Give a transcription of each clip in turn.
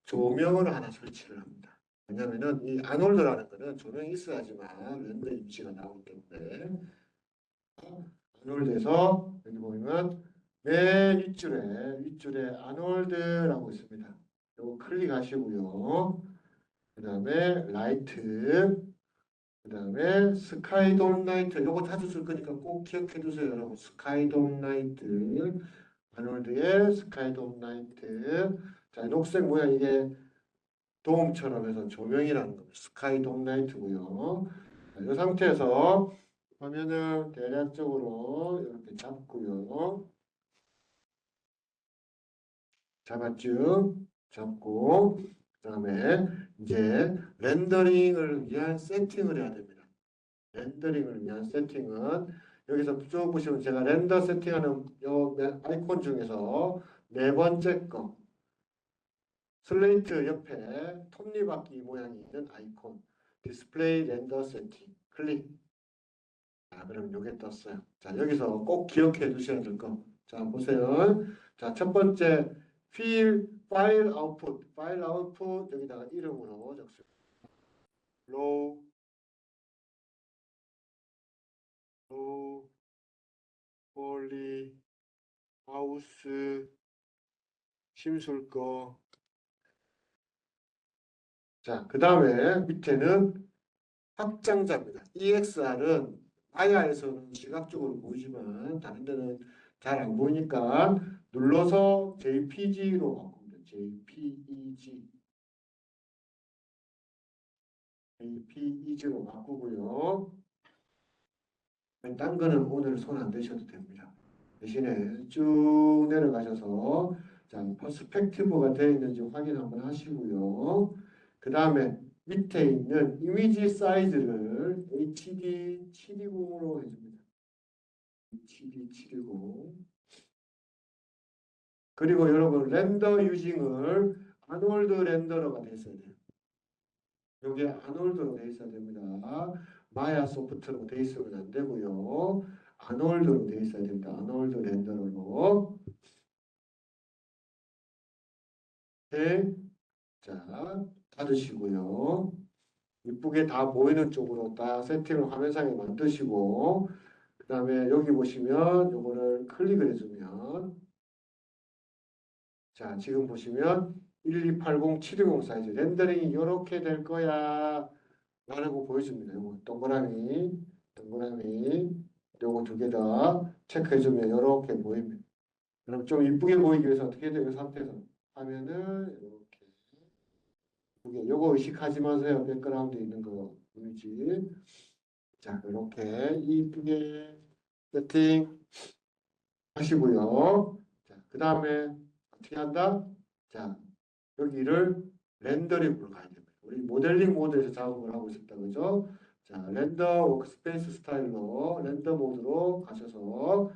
조명을 하나 설치를 합니다. 왜냐면은 이 아놀드라는 거는 조명이 있어야지만 렌더 이미지가 나오기 때문에 아놀드에서 여기 보면 맨 윗줄에 아놀드라고 있습니다. 요거 클릭하시고요. 그 다음에 라이트, 그 다음에 스카이돔 라이트. 요거 자주 쓸 거니까 꼭 기억해 두세요, 여러분. 스카이돔 라이트, 아놀드의 스카이돔 라이트. 자, 녹색 모양 이게 도움처럼 해서 조명이라는 겁니다. 스카이돔 라이트고요. 자, 이 상태에서 화면을 대략적으로 이렇게 잡고요. 잡았죠? 잡고 그 다음에 이제 렌더링을 위한 세팅을 해야 됩니다. 렌더링을 위한 세팅은 여기서 쭉 보시면 제가 렌더 세팅하는 요 아이콘 중에서 네 번째 거 슬레이트 옆에 톱니바퀴 모양이 있는 아이콘 디스플레이 렌더 세팅 클릭. 자, 그럼 요게 떴어요. 자, 여기서 꼭 기억해 두셔야 될 거. 자, 보세요. 자, 첫 번째 파일 아웃풋 여기다가 이름으로 적습니다. 로우 폴리 하우스 심술거. 자, 그 다음에 밑에는 확장자입니다. EXR은 마야에서는 시각적으로 보이지만 다른 데는 잘 안 보이니까 눌러서 JPG로 바꿉니다. JPEG로 바꾸고요. 딴 거는 오늘 손 안 대셔도 됩니다. 대신에 쭉 내려가셔서 자, 퍼스펙티브가 되어 있는지 확인 한번 하시고요. 그 다음에 밑에 있는 이미지 사이즈를 HD 720으로 해줍니다. HD 720. 그리고 여러분 렌더 유징을 아놀드 렌더러가 돼 있어야 돼요. 여기에 아놀드로 돼 있어야 됩니다. 마야 소프트로 돼 있으면 안 되고요. 아놀드로 돼 있어야 됩니다. 아놀드 렌더러로. 네. 자, 닫으시고요. 이쁘게 다 보이는 쪽으로 딱 세팅을 화면상에 만드시고 그 다음에 여기 보시면 요거를 클릭을 해주면 자, 지금 보시면 1280720 사이즈 렌더링이 이렇게 될 거야 라고 보여줍니다. 요거 동그라미 요거 두 개 다 체크해주면 이렇게 보입니다. 그럼 좀 이쁘게 보이기 위해서 어떻게 돼요? 이 상태에서 화면을 이렇게 이쁘게 요거 의식하지 마세요. 백그라운드 있는 거 보이지? 자, 이렇게 이쁘게 세팅 하시고요. 자, 그 다음에 어떻게 한다? 자, 여기를 렌더링으로 가야 됩니다. 우리 모델링 모드에서 작업을 하고 있었다. 그죠? 자, 렌더 워크스페이스 스타일로 렌더 모드로 가셔서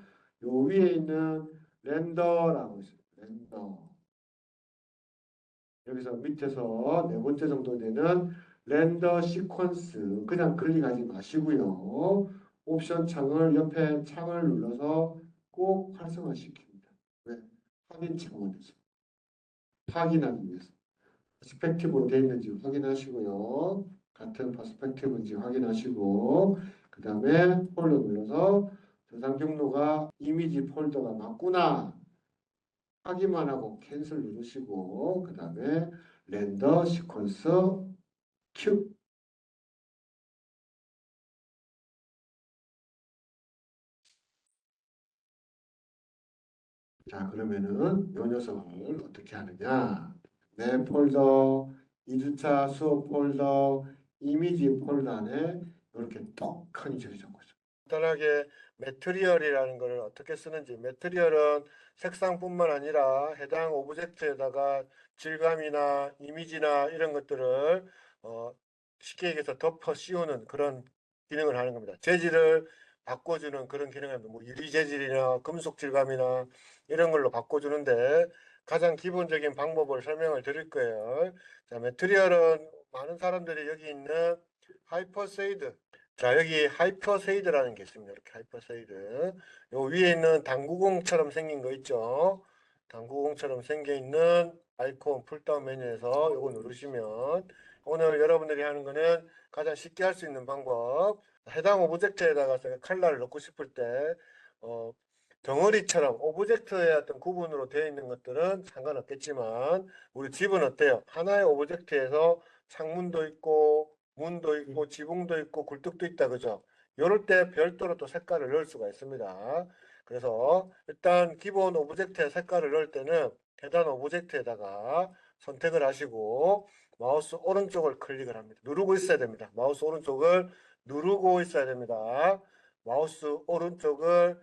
요 위에 있는 렌더라고 있어요. 렌더. 여기서 밑에서 네 번째 정도 되는 렌더 시퀀스 그냥 클릭하지 마시고요. 옵션 창을 옆에 창을 눌러서 꼭 활성화시킵니다. 왜? 확인 차원에서 확인하기 위해서 퍼스펙티브로 되어 있는지 확인하시고요. 같은 퍼스펙티브인지 확인하시고 그 다음에 폴더 눌러서 저장 경로가 이미지 폴더가 맞구나 확인만 하고 캔슬 누르시고 그 다음에 렌더 시퀀서 큐. 자, 그러면은 이 녀석을 어떻게 하느냐. 내 폴더, 2주차 수업 폴더, 이미지 폴더 안에 이렇게 떡하니 적혀져 있어요. 간단하게 매트리얼이라는 것을 어떻게 쓰는지. 매트리얼은 색상뿐만 아니라 해당 오브젝트에다가 질감이나 이미지나 이런 것들을 쉽게 얘기해서 덮어 씌우는 그런 기능을 하는 겁니다. 재질을 바꿔주는 그런 기능을 합니다. 뭐 유리 재질이나 금속 질감이나 이런 걸로 바꿔주는데 가장 기본적인 방법을 설명을 드릴 거예요. 자, 매트리얼은 많은 사람들이 여기 있는 하이퍼세이드. 자, 여기 하이퍼세이드라는 게 있습니다. 이렇게 하이퍼세이드. 요 위에 있는 당구공처럼 생긴 거 있죠? 당구공처럼 생겨 있는 아이콘 풀다운 메뉴에서 이거 누르시면 오늘 여러분들이 하는 거는 가장 쉽게 할 수 있는 방법. 해당 오브젝트에다가 컬러를 넣고 싶을 때 덩어리처럼 오브젝트의 어떤 구분으로 되어 있는 것들은 상관없겠지만 우리 집은 어때요? 하나의 오브젝트에서 창문도 있고 문도 있고 지붕도 있고 굴뚝도 있다 그죠? 이럴 때 별도로 또 색깔을 넣을 수가 있습니다. 그래서 일단 기본 오브젝트에 색깔을 넣을 때는 해당 오브젝트에다가 선택을 하시고 마우스 오른쪽을 클릭을 합니다. 누르고 있어야 됩니다. 마우스 오른쪽을 누르고 있어야 됩니다. 마우스 오른쪽을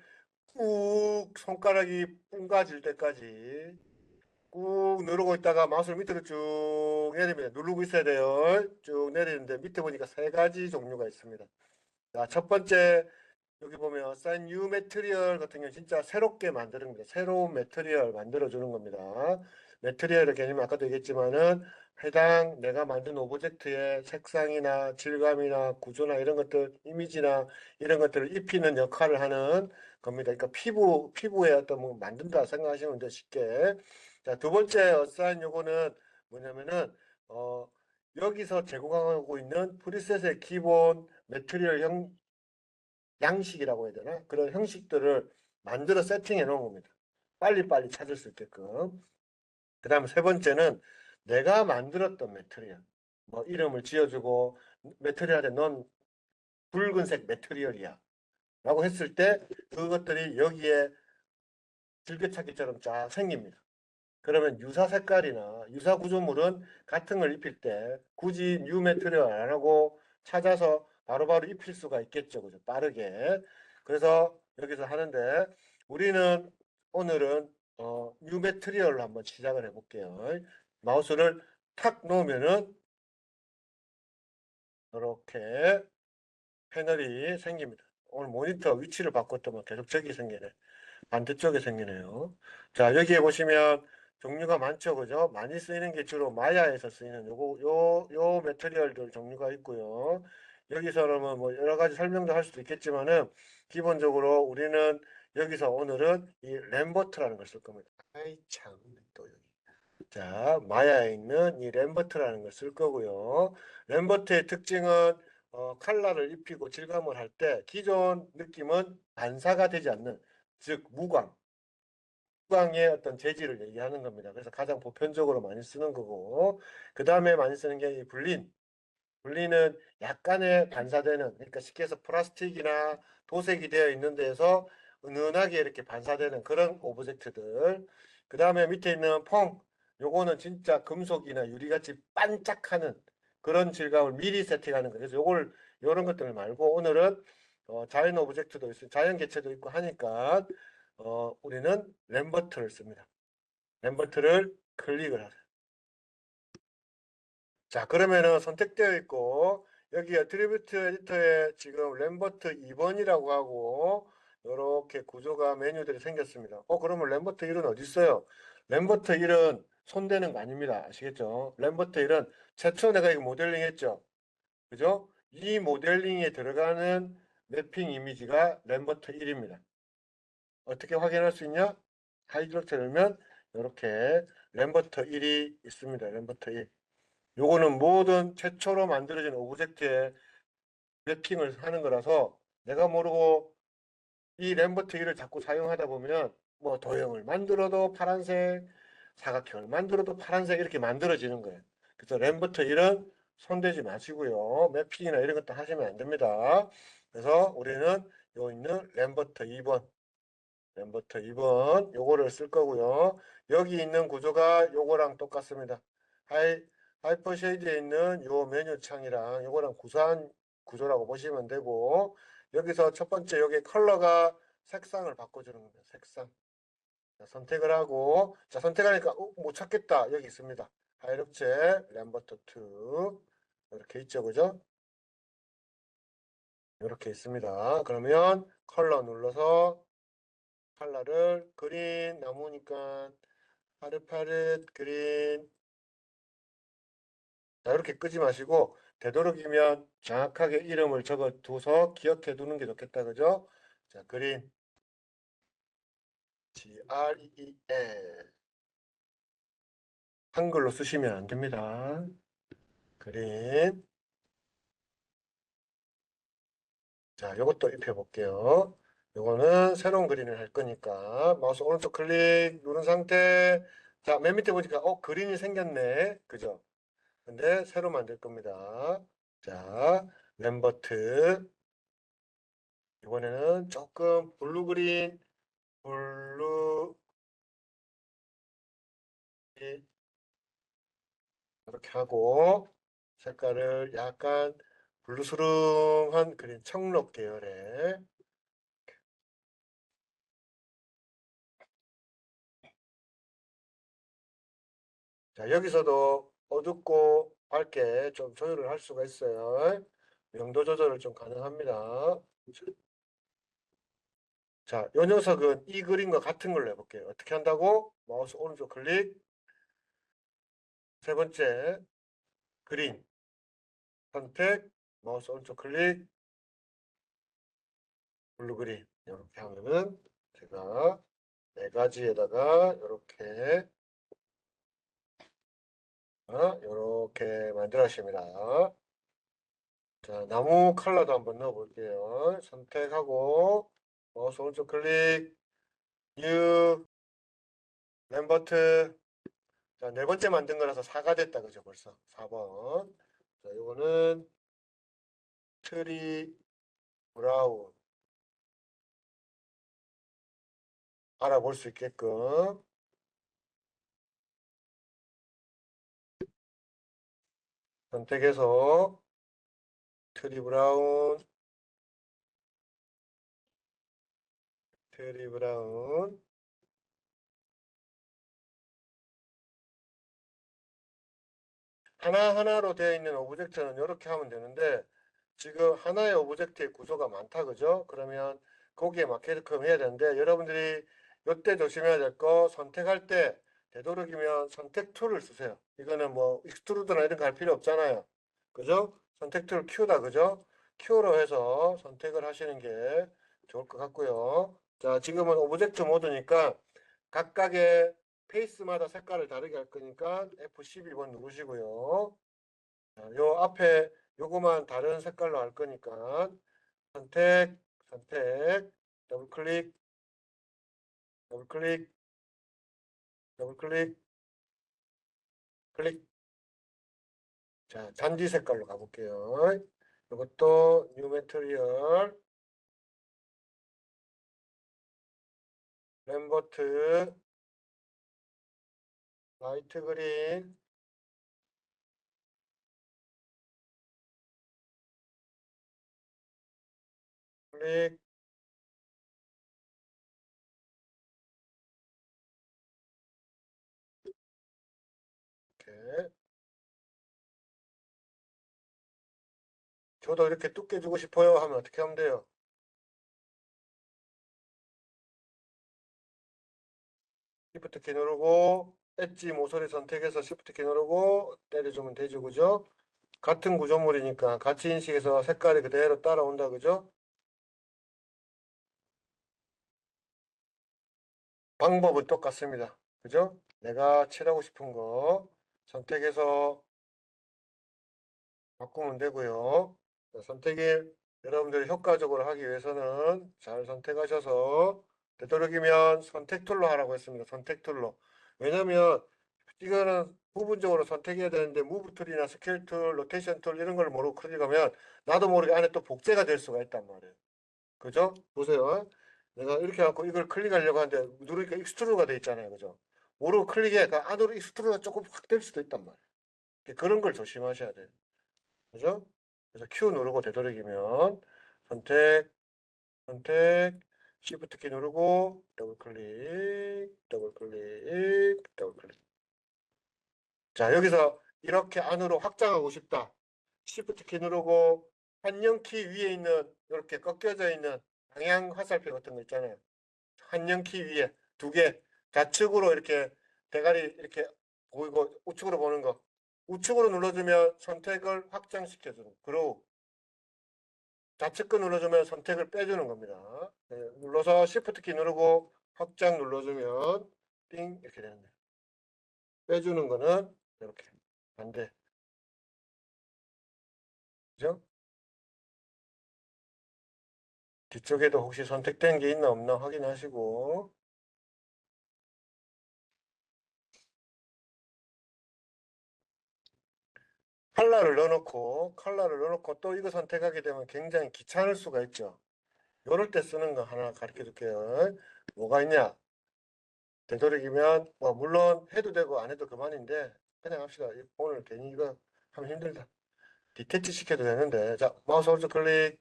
꾹 손가락이 뿡가질 때까지 꾹 누르고 있다가 마우스를 밑으로 쭉 내립니다. 누르고 있어야 돼요. 쭉 내리는데 밑에 보니까 세 가지 종류가 있습니다. 자, 첫 번째 여기 보면 Assign New Material 같은 경우는 진짜 새롭게 만드는 겁니다. 새로운 매트리얼 만들어주는 겁니다. 매트리얼의 개념은 아까도 얘기했지만은 해당 내가 만든 오브젝트의 색상이나 질감이나 구조나 이런 것들, 이미지나 이런 것들을 입히는 역할을 하는 겁니다. 그러니까 피부에 어떤 뭐 만든다 생각하시면 돼, 쉽게. 자, 두 번째 Assign 요거는 뭐냐면은, 여기서 제공하고 있는 프리셋의 기본 매트리얼 양식이라고 해야 되나? 그런 형식들을 만들어 세팅해 놓은 겁니다. 빨리빨리 찾을 수 있게끔. 그 다음에 세 번째는 내가 만들었던 매트리얼. 뭐 이름을 지어주고 매트리얼에 넌 붉은색 매트리얼이야. 라고 했을 때 그것들이 여기에 즐겨찾기처럼 쫙 생깁니다. 그러면 유사 색깔이나 유사 구조물은 같은 걸 입힐 때 굳이 뉴 매트리얼 안 하고 찾아서 바로바로 입힐 수가 있겠죠. 그죠? 빠르게. 그래서 여기서 하는데 우리는 오늘은 뉴 매트리얼로 한번 시작을 해볼게요. 마우스를 탁 놓으면은 이렇게 패널이 생깁니다. 오늘 모니터 위치를 바꿨더만 계속 저기 생기네. 반대쪽에 생기네요. 자, 여기에 보시면 종류가 많죠, 그죠? 많이 쓰이는 게 주로 마야에서 쓰이는 요 매트리얼들 종류가 있고요. 여기서는 뭐 여러 가지 설명도 할 수도 있겠지만은 기본적으로 우리는 여기서 오늘은 이 램버트라는 걸 쓸 겁니다. 아이 참, 또 여기. 자, 마야에 있는 이 램버트라는 걸 쓸 거고요. 램버트의 특징은 컬러를 입히고 질감을 할 때 기존 느낌은 반사가 되지 않는 즉 무광의 어떤 재질을 얘기하는 겁니다. 그래서 가장 보편적으로 많이 쓰는 거고 그 다음에 많이 쓰는 게 이 분리는 약간의 반사되는 그러니까 쉽게 해서 플라스틱이나 도색이 되어 있는 데에서 은은하게 이렇게 반사되는 그런 오브젝트들 그 다음에 밑에 있는 펑 요거는 진짜 금속이나 유리같이 반짝하는 그런 질감을 미리 세팅하는 거예요. 그래서 요걸 요런 것들 말고 오늘은 자연 오브젝트도 있고 자연 개체도 있고 하니까 우리는 램버트를 씁니다. 램버트를 클릭을 하세요. 자, 그러면은 선택되어 있고 여기 애트리뷰트 에디터에 지금 램버트 2번이라고 하고 이렇게 구조가 메뉴들이 생겼습니다. 그러면 램버트 1은 어디 있어요? 램버트 1은 손대는 거 아닙니다. 아시겠죠? 램버트 1은 최초 내가 이거 모델링 했죠. 그죠? 이 모델링에 들어가는 매핑 이미지가 램버트 1입니다. 어떻게 확인할 수 있냐? 하이드로트 열면 이렇게 램버트 1이 있습니다. 램버트 1. 요거는 모든 최초로 만들어진 오브젝트에 래핑을 하는 거라서 내가 모르고 이 램버트 1을 자꾸 사용하다 보면 뭐 도형을 만들어도 파란색, 사각형을 만들어도 파란색 이렇게 만들어지는 거예요. 그래서 램버트 1은 손대지 마시고요. 매핑이나 이런 것도 하시면 안 됩니다. 그래서 우리는 요 있는 램버트 2번 램버트 2번 요거를 쓸 거고요. 여기 있는 구조가 요거랑 똑같습니다. 하이퍼 쉐이드에 있는 요 메뉴 창이랑 요거랑 구사한 구조라고 보시면 되고 여기서 첫 번째 여기 컬러가 색상을 바꿔주는 겁니다. 색상. 자, 선택을 하고 자 선택하니까 못 찾겠다. 여기 있습니다. 하이럽체 램버트 2 이렇게 있죠. 그죠? 이렇게 있습니다. 그러면 컬러 눌러서 컬러를 그린 나무니까 파릇파릇 그린 자 이렇게 끄지 마시고 되도록이면 정확하게 이름을 적어 둬서 기억해 두는 게 좋겠다 그죠? 자 그린 GREEN 한글로 쓰시면 안 됩니다. 그린. 자, 이것도 입혀볼게요. 요거는 새로운 그린을 할 거니까 마우스 오른쪽 클릭 누른 상태. 자, 맨 밑에 보니까 그린이 생겼네. 그죠? 근데 새로 만들 겁니다. 자, 램버트. 이번에는 조금 블루 그린, 블루 이렇게 하고 색깔을 약간 블루스름한 그린 청록 계열의. 자, 여기서도 어둡고 밝게 좀 조율을 할 수가 있어요. 명도 조절을 좀 가능합니다. 자, 이 녀석은 이 그림과 같은 걸로 해볼게요. 어떻게 한다고? 마우스 오른쪽 클릭. 세 번째, 그린. 선택. 마우스 오른쪽 클릭. 블루 그린. 이렇게 하면은 제가 네 가지에다가 이렇게 이렇게 만들었습니다. 자, 나무 컬러도 한번 넣어 볼게요. 선택하고 마우스 오른쪽 클릭, 뉴, 램버트. 자, 네 번째 만든 거라서 4가 됐다. 그죠? 벌써 4번. 자, 이거는 트리 브라운 알아볼 수 있게끔 선택해서 트리 브라운, 트리 브라운. 하나하나로 되어 있는 오브젝트는 이렇게 하면 되는데 지금 하나의 오브젝트의 구조가 많다. 그죠? 그러면 거기에 맞게끔 해야 되는데 여러분들이 이때 조심해야 될 거 선택할 때 되도록이면 선택 툴을 쓰세요. 이거는 뭐 익스트루드나 이런 거 할 필요 없잖아요. 그죠? 선택 툴 Q다. 그죠? Q로 해서 선택을 하시는 게 좋을 것 같고요. 자, 지금은 오브젝트 모드니까 각각의 페이스마다 색깔을 다르게 할 거니까 F12번 누르시고요. 자, 요 앞에 요거만 다른 색깔로 할 거니까 선택, 선택, 더블 클릭, 더블 클릭, 더블 클릭, 클릭. 자, 잔디 색깔로 가볼게요. 이것도 뉴 매트리얼, 램버트, 라이트 그린, 클릭. 이렇게. 저도 이렇게 두께 주고 싶어요 하면 어떻게 하면 돼요? 시프트 키 누르고 엣지 모서리 선택해서 시프트 키 누르고 때려주면 되죠. 그죠? 같은 구조물이니까 같이 인식해서 색깔이 그대로 따라온다. 그죠? 방법은 똑같습니다. 그죠? 내가 칠하고 싶은 거 선택해서 바꾸면 되고요. 선택을 여러분들이 효과적으로 하기 위해서는 잘 선택하셔서 되도록이면 선택 툴로 하라고 했습니다. 선택 툴로. 왜냐면 이거는 부분적으로 선택해야 되는데 무브 툴이나 스케일 툴, 로테이션 툴 이런 걸 모르고 클릭하면 나도 모르게 안에 또 복제가 될 수가 있단 말이에요. 그죠? 보세요. 내가 이렇게 해갖고 이걸 클릭하려고 하는데 누르니까 익스트루드가 돼 있잖아요. 그죠? 모르고 클릭해. 그 안으로 익스트루드가 조금 확 될 수도 있단 말이에요. 그런 걸 조심하셔야 돼요. 그죠? 그래서 Q 누르고 되도록이면 선택, 선택, Shift 키 누르고 더블 클릭, 더블 클릭, 더블 클릭. 자, 여기서 이렇게 안으로 확장하고 싶다. Shift 키 누르고 한영 키 위에 있는 이렇게 꺾여져 있는 방향 화살표 같은 거 있잖아요. 한영 키 위에 두 개 좌측으로 이렇게 대가리 이렇게 보이고 우측으로 보는 거. 우측으로 눌러주면 선택을 확장시켜주는 그리고 좌측 거 눌러주면 선택을 빼주는 겁니다. 네, 눌러서 Shift 키 누르고 확장 눌러주면 띵 이렇게 되는 거예요. 빼주는 거는 이렇게 반대. 그죠? 뒤쪽에도 혹시 선택된 게 있나 없나 확인하시고 컬러를 넣어놓고 또 이거 선택하게 되면 굉장히 귀찮을 수가 있죠. 요럴 때 쓰는 거 하나 가르쳐 줄게요. 뭐가 있냐? 되도록이면 뭐 물론 해도 되고 안 해도 그만인데 그냥 합시다. 오늘 괜히 이거 하면 힘들다. 디테치 시켜도 되는데 자 마우스 오른쪽 클릭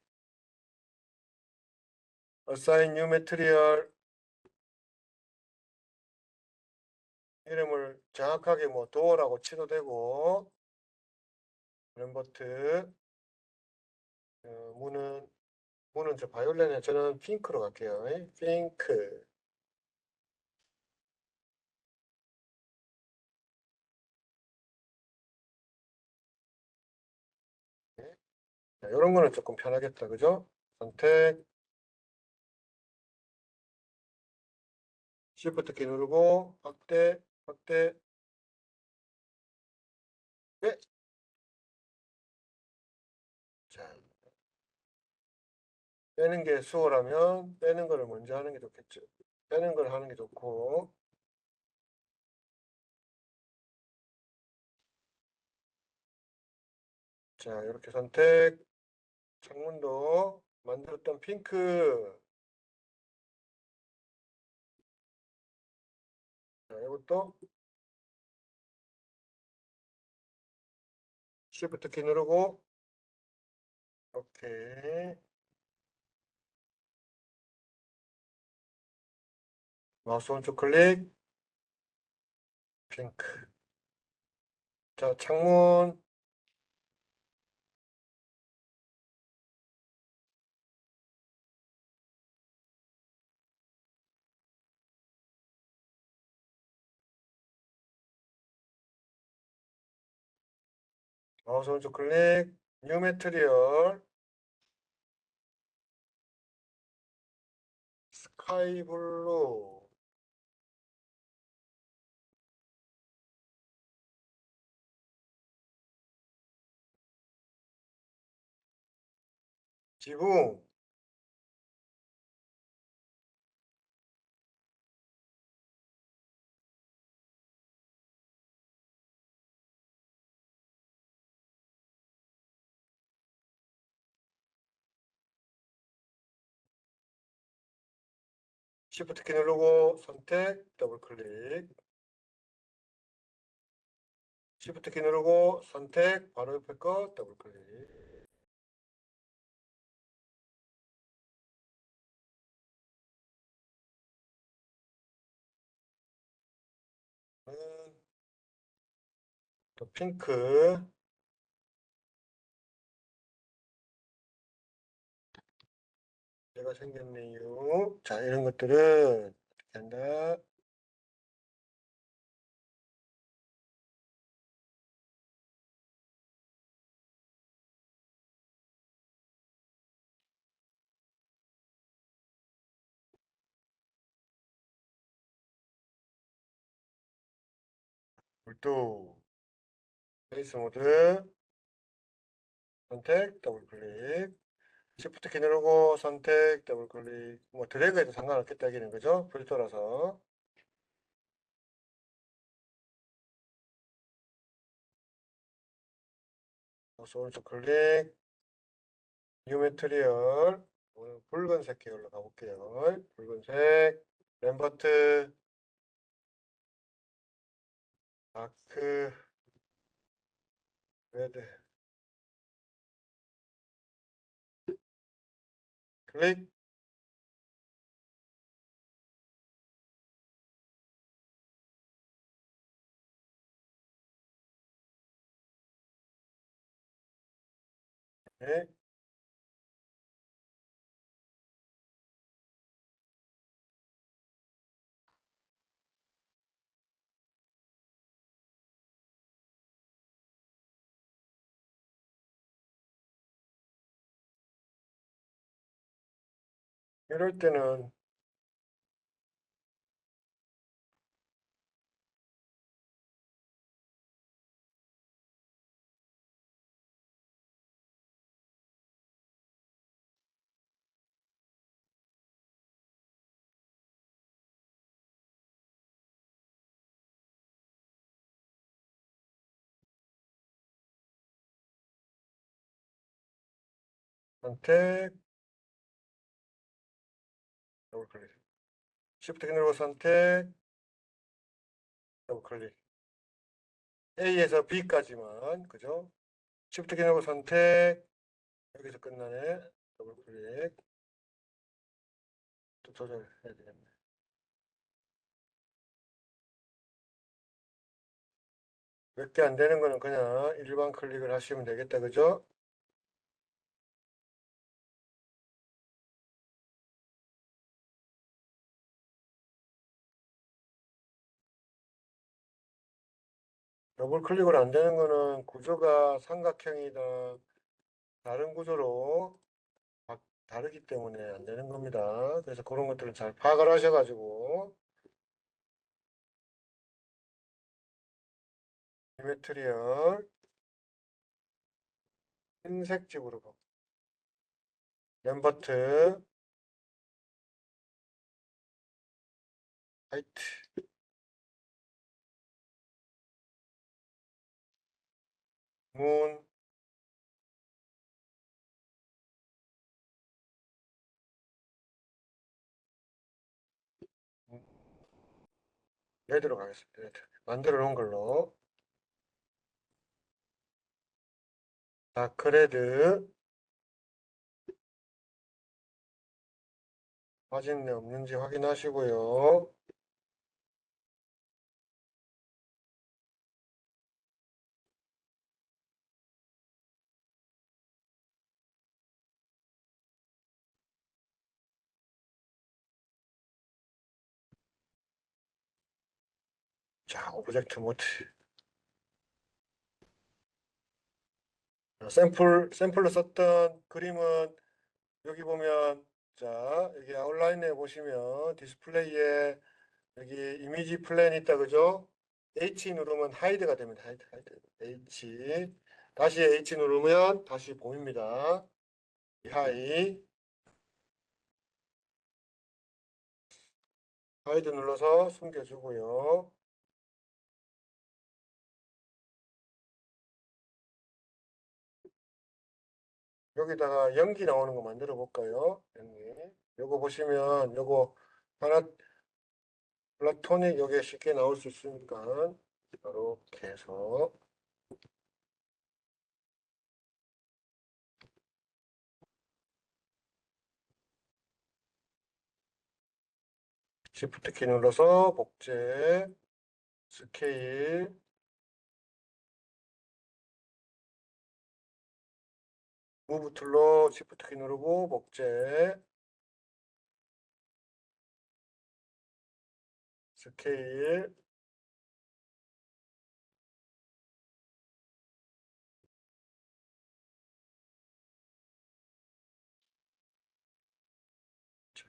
Assign New Material 이름을 정확하게 뭐 도어라고 치도 되고 램버트 문은 저 바이올렛에 저는 핑크로 갈게요. 핑크. 자, 이런 거는 조금 편하겠다. 그죠? 선택, Shift 키 누르고 확대, 확대, 네. 자, 빼는 게 수월하면 빼는 거를 먼저 하는 게 좋겠죠. 빼는 걸 하는 게 좋고. 자, 이렇게 선택, 창문도 만들었던 핑크. 자, 이것도 Shift 키 누르고 이렇게 마우스 오른쪽 클릭, 핑크. 자, 창문 마우스 오른쪽 클릭, 뉴 매트리얼, 스카이 블루, 지붕, Shift 키 누르고 선택, 더블 클릭, Shift 키 누르고 선택, 바로 옆에 거 더블 클릭. 또 핑크, 내가 생겼는 이유. 자, 이런 것들은 어떻게 한다? 물도, 페이스 모드, 선택, 더블 클릭. Shift 키 누르고 선택, 더블 클릭. 뭐 드래그해도 상관없겠다 하기는 거죠? 필터라서. 마우스 오른쪽 클릭, 뉴 매트리얼. 오늘 붉은색 계열로 가볼게요. 붉은색, 램버트, 다크, 레드, 클릭. 네. 이럴 때는 선택, 더블 클릭. Shift 키 누르고 선택, 더블 클릭. A에서 B까지만, 그죠? Shift 키 누르고 선택, 여기서 끝나네. 더블 클릭. 또 조절해야 되겠네. 몇 개 안 되는 거는 그냥 일반 클릭을 하시면 되겠다, 그죠? 더블 클릭으로 안 되는 거는 구조가 삼각형이다. 다른 구조로 다르기 때문에 안 되는 겁니다. 그래서 그런 것들을 잘 파악을 하셔가지고 지메트리얼 흰색 집으로 가고 램버트 화이트 문 레드로 가겠습니다. 레드. 만들어 놓은 걸로 다크레드 빠진 데 없는지 확인하시고요. 자, 오브젝트 모드 샘플로 썼던 그림은 여기 보면 자 여기 아웃라인에 보시면 디스플레이에 여기 이미지 플랜 있다 그죠? H 누르면 하이드가 됩니다. 하이드. H 다시 H 누르면 다시 보입니다. 하이드 눌러서 숨겨주고요. 여기다가 연기 나오는 거 만들어 볼까요? 연기. 요거 보시면 요거 하나 플라토닉 여기에 쉽게 나올 수 있으니까 이렇게 해서 Shift 키 눌러서 복제 스케일 무브 툴로 Shift 키 누르고 복제 스케일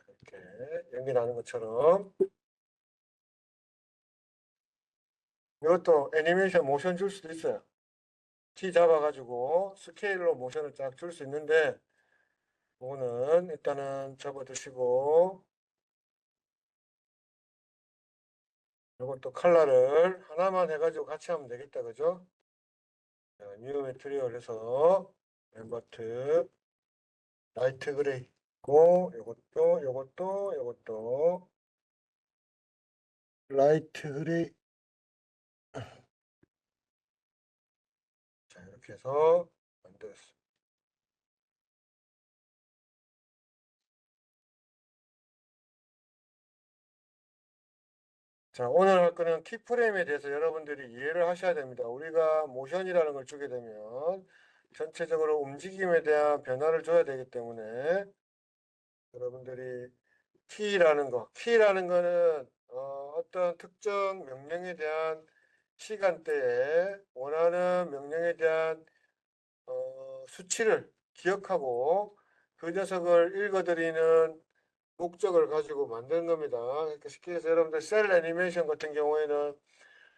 이렇게 연기 나는 것처럼 이것도 애니메이션 모션 줄 수도 있어요. T 잡아가지고 스케일로 모션을 쫙 줄 수 있는데 그거는 일단은 접어두시고 이것도 컬러를 하나만 해가지고 같이 하면 되겠다 그죠? 뉴 매트리얼에서 램버트 라이트 그레이 고 요것도 라이트 그레이 자 이렇게 해서 만들었습니다. 자, 오늘 할 거는 키프레임에 대해서 여러분들이 이해를 하셔야 됩니다. 우리가 모션이라는 걸 주게 되면 전체적으로 움직임에 대한 변화를 줘야 되기 때문에 여러분들이 키라는 거는 어떤 특정 명령에 대한 시간대에 원하는 명령에 대한 수치를 기억하고 그 녀석을 읽어드리는 목적을 가지고 만드는 겁니다. 그러니까 쉽게 해서 여러분들 셀 애니메이션 같은 경우에는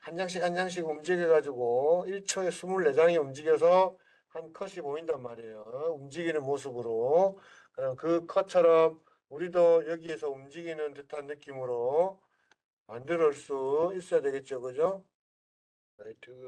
한 장씩 한 장씩 움직여가지고 1초에 24장이 움직여서 한 컷이 보인단 말이에요. 움직이는 모습으로. 그럼 그 컷처럼 우리도 여기에서 움직이는 듯한 느낌으로 만들 수 있어야 되겠죠. 그죠? 라이트.